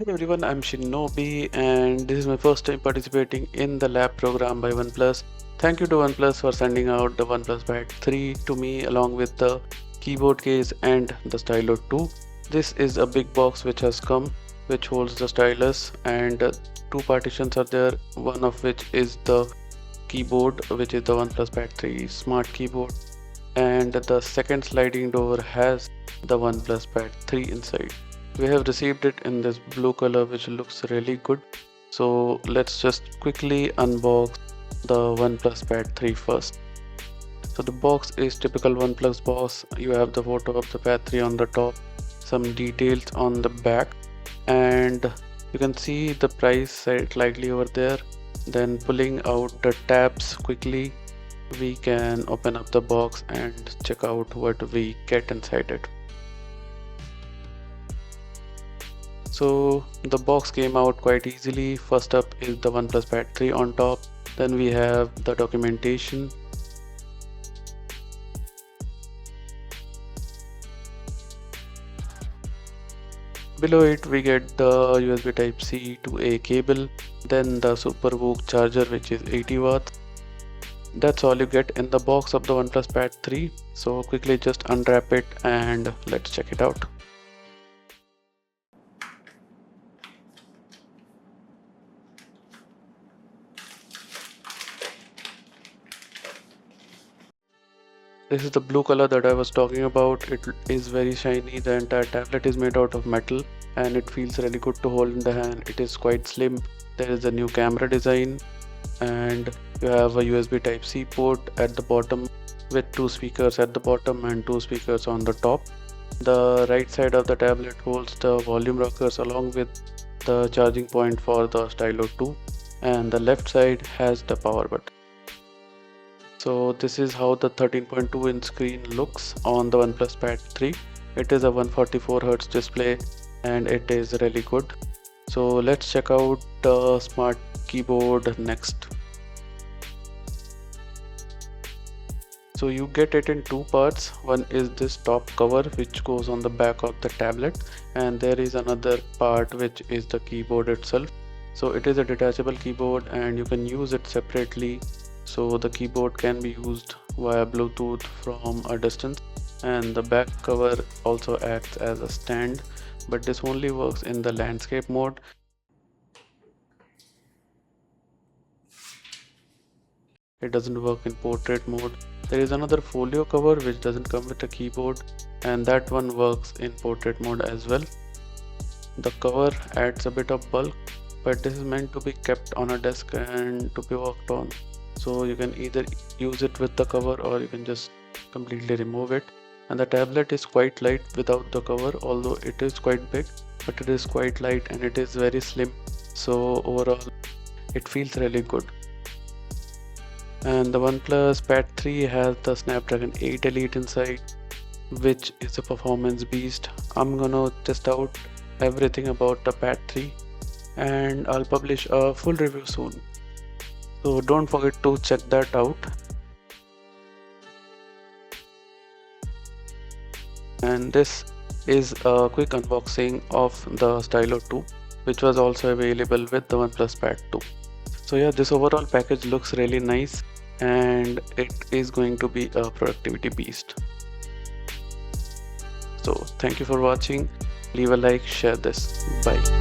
Hey everyone, I'm Shinobi and this is my first time participating in the lab program by OnePlus. Thank you to OnePlus for sending out the OnePlus Pad 3 to me along with the keyboard case and the Stylo 2. This is a big box which has come, which holds the stylus, and two partitions are there, one of which is the keyboard, which is the OnePlus Pad 3 smart keyboard, and the second sliding door has the OnePlus Pad 3 inside. We have received it in this blue color which looks really good. So let's just quickly unbox the OnePlus Pad 3 first. So the box is typical OnePlus box. You have the photo of the Pad 3 on the top, some details on the back, and you can see the price set lightly over there. Then pulling out the tabs quickly, we can open up the box and check out what we get inside it. So the box came out quite easily. First up is the OnePlus Pad 3 on top. Then we have the documentation. Below it we get the USB Type-C to A cable. Then the SuperVOOC charger which is 80 watts. That's all you get in the box of the OnePlus Pad 3. So quickly just unwrap it and let's check it out. This is the blue color that I was talking about. It is very shiny. The entire tablet is made out of metal and it feels really good to hold in the hand. It is quite slim. There is a new camera design and you have a USB Type-C port at the bottom with two speakers at the bottom and two speakers on the top. The right side of the tablet holds the volume rockers along with the charging point for the Stylo 2, and the left side has the power button. So this is how the 13.2 inch screen looks on the OnePlus Pad 3. It is a 144Hz display and it is really good. So let's check out the smart keyboard next. So you get it in two parts. One is this top cover which goes on the back of the tablet, and there is another part which is the keyboard itself. So it is a detachable keyboard and you can use it separately. So the keyboard can be used via Bluetooth from a distance, and the back cover also acts as a stand, but this only works in the landscape mode. It doesn't work in portrait mode. There is another folio cover which doesn't come with a keyboard, and that one works in portrait mode as well. The cover adds a bit of bulk, but this is meant to be kept on a desk and to be worked on. So you can either use it with the cover or you can just completely remove it. And the tablet is quite light without the cover, although it is quite big, but it is quite light and it is very slim. So overall it feels really good. And the OnePlus Pad 3 has the Snapdragon 8 Elite inside, which is a performance beast. I'm gonna test out everything about the Pad 3 and I'll publish a full review soon. So don't forget to check that out. And this is a quick unboxing of the Stylo 2, which was also available with the OnePlus Pad 2. So yeah, this overall package looks really nice and it is going to be a productivity beast. So thank you for watching. Leave a like, share this. Bye.